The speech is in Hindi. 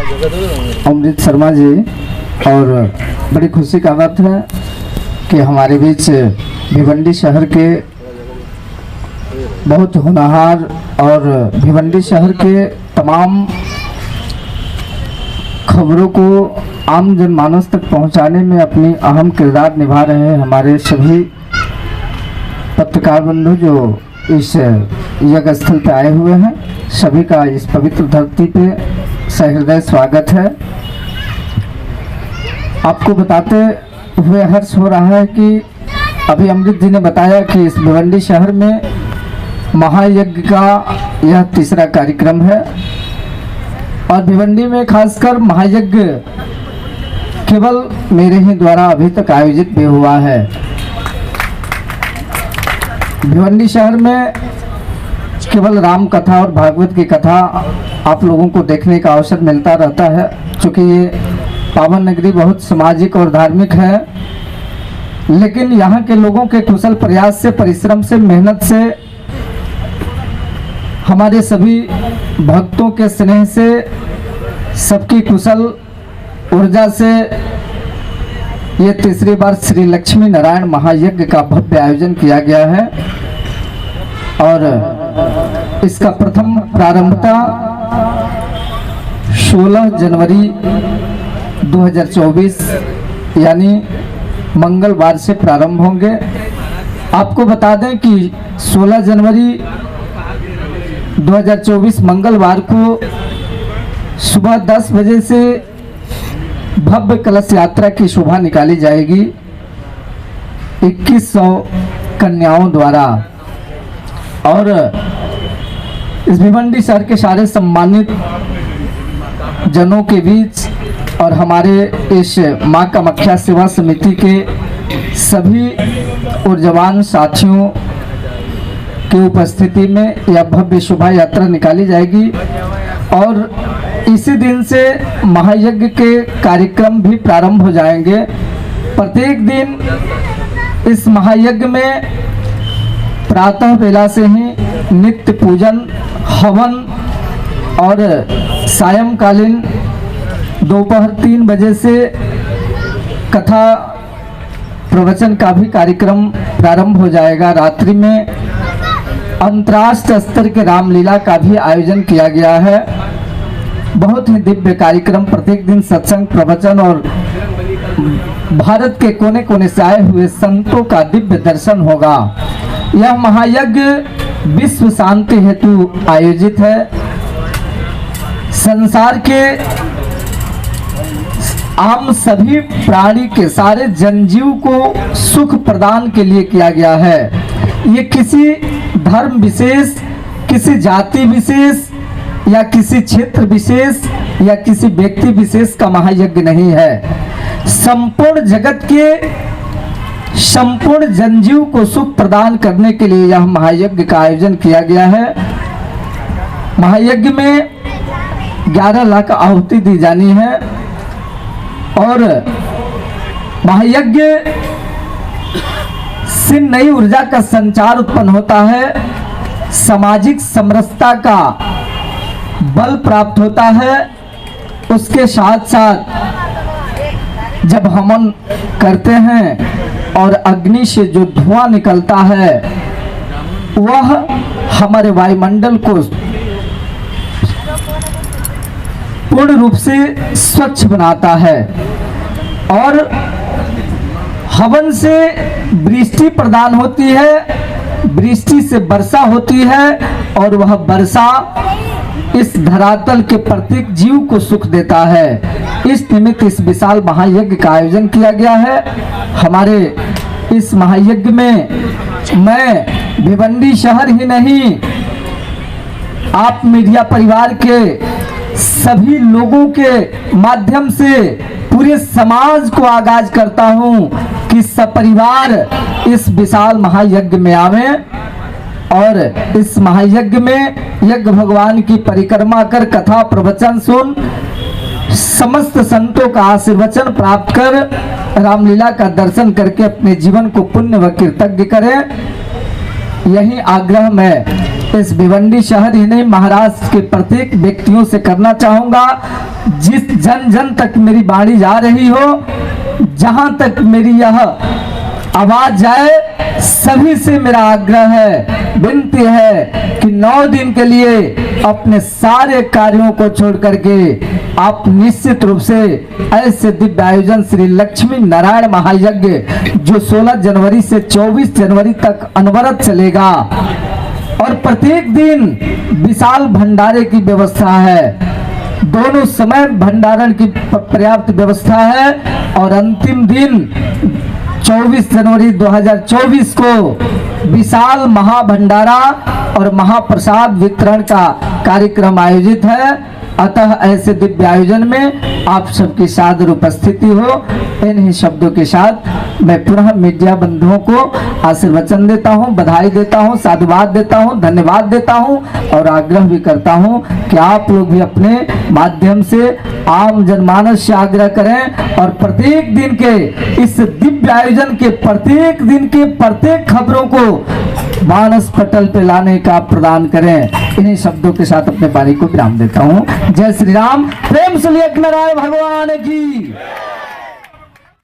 अमृत शर्मा जी, और बड़ी खुशी का बात है कि हमारे बीच भिवंडी शहर के बहुत होनहार और भिवंडी शहर के तमाम खबरों को आम जनमानस तक पहुंचाने में अपनी अहम किरदार निभा रहे हैं हमारे सभी पत्रकार बंधु जो इस यज्ञ स्थल पे आए हुए हैं। सभी का इस पवित्र धरती पे सहृदय स्वागत है। आपको बताते हुए हर्ष हो रहा है कि अभी अमृत जी ने बताया कि इस भिवंडी शहर में महायज्ञ का यह तीसरा कार्यक्रम है और भिवंडी में खासकर महायज्ञ केवल मेरे ही द्वारा अभी तक आयोजित भी हुआ है। भिवंडी शहर में केवल राम कथा और भागवत की कथा आप लोगों को देखने का अवसर मिलता रहता है। चूँकि ये पावन नगरी बहुत सामाजिक और धार्मिक है, लेकिन यहाँ के लोगों के कुशल प्रयास से, परिश्रम से, मेहनत से, हमारे सभी भक्तों के स्नेह से, सबकी कुशल ऊर्जा से ये तीसरी बार श्री लक्ष्मी नारायण महायज्ञ का भव्य आयोजन किया गया है और इसका प्रथम प्रारंभता 16 जनवरी 2024 यानी मंगलवार से प्रारंभ होंगे। आपको बता दें कि 16 जनवरी 2024 मंगलवार को सुबह 10 बजे से भव्य कलश यात्रा की शोभा निकाली जाएगी 2100 कन्याओं द्वारा और इस भिवंडी शहर के सारे सम्मानित जनों के बीच और हमारे इस मां कामाख्या सेवा समिति के सभी ऊर्जावान साथियों की उपस्थिति में यह भव्य शोभा यात्रा निकाली जाएगी और इसी दिन से महायज्ञ के कार्यक्रम भी प्रारंभ हो जाएंगे। प्रत्येक दिन इस महायज्ञ में प्रातः बेला से ही नित्य पूजन, हवन और सायंकालीन दोपहर 3 बजे से कथा प्रवचन का भी कार्यक्रम प्रारंभ हो जाएगा। रात्रि में अंतर्राष्ट्रीय स्तर के रामलीला का भी आयोजन किया गया है। बहुत ही दिव्य कार्यक्रम, प्रत्येक दिन सत्संग, प्रवचन और भारत के कोने कोने से आए हुए संतों का दिव्य दर्शन होगा। यह महायज्ञ विश्व शांति हेतु आयोजित है। संसार के आम सभी प्राणी के, सारे जनजीव को सुख प्रदान के लिए किया गया है। ये किसी धर्म विशेष, किसी जाति विशेष या किसी क्षेत्र विशेष या किसी व्यक्ति विशेष का महायज्ञ नहीं है। संपूर्ण जगत के संपूर्ण जनजीव को सुख प्रदान करने के लिए यह महायज्ञ का आयोजन किया गया है। महायज्ञ में 11 लाख आहुति दी जानी है और महायज्ञ से नई ऊर्जा का संचार उत्पन्न होता है, सामाजिक समरसता का बल प्राप्त होता है। उसके साथ साथ जब हवन करते हैं और अग्नि से जो धुआं निकलता है वह हमारे वायुमंडल को पूर्ण रूप से स्वच्छ बनाता है और हवन से वृष्टि प्रदान होती है, वृष्टि से वर्षा होती है और वह वर्षा इस धरातल के प्रत्येक जीव को सुख देता है। इस निमित्त इस विशाल महायज्ञ का आयोजन किया गया है। हमारे इस महायज्ञ में मैं भिवंडी शहर ही नहीं, आप मीडिया परिवार के सभी लोगों के माध्यम से पूरे समाज को आगाज करता हूं कि सपरिवार इस विशाल महायज्ञ में आवे और इस महायज्ञ में यज्ञ भगवान की परिक्रमा कर कथा प्रवचन सुन समस्त संतों का आशीर्वचन प्राप्त कर रामलीला का दर्शन करके अपने जीवन को पुण्य व कृतज्ञ करें। यही आग्रह मैं इस भिवंडी शहर ही नहीं महाराष्ट्र के प्रत्येक व्यक्तियों से करना चाहूंगा। जिस जन जन तक मेरी वाणी जा रही हो, जहां तक मेरी यह आवाज जाए, सभी से मेरा आग्रह है, विनती है कि 9 दिन के लिए अपने सारे कार्यों को छोड़ करके आप निश्चित रूप से ऐसे दिव्य आयोजन श्री लक्ष्मी नारायण महायज्ञ जो 16 जनवरी से 24 जनवरी तक अनवरत चलेगा और प्रत्येक दिन विशाल भंडारे की व्यवस्था है, दोनों समय भंडारण की पर्याप्त व्यवस्था है और अंतिम दिन 24 जनवरी 2024 को विशाल महाभंडारा और महाप्रसाद वितरण का कार्यक्रम आयोजित है। अतः ऐसे दिव्य आयोजन में आप सबकी सादर उपस्थिति हो। इन्हीं शब्दों के साथ मैं पुनः मीडिया बंधुओं को आशीर्वचन देता हूं, बधाई देता हूं, साधुवाद देता हूं, धन्यवाद देता हूं और आग्रह भी करता हूं कि आप लोग भी अपने माध्यम से आम जनमानस से आग्रह करें और प्रत्येक दिन के इस दिव्य आयोजन के प्रत्येक दिन के प्रत्येक खबरों को मानस पटल पे लाने का प्रदान करें। इन्हीं शब्दों के साथ अपने वाणी को विराम देता हूं। जय श्री राम। प्रेम से नारायण भगवान की।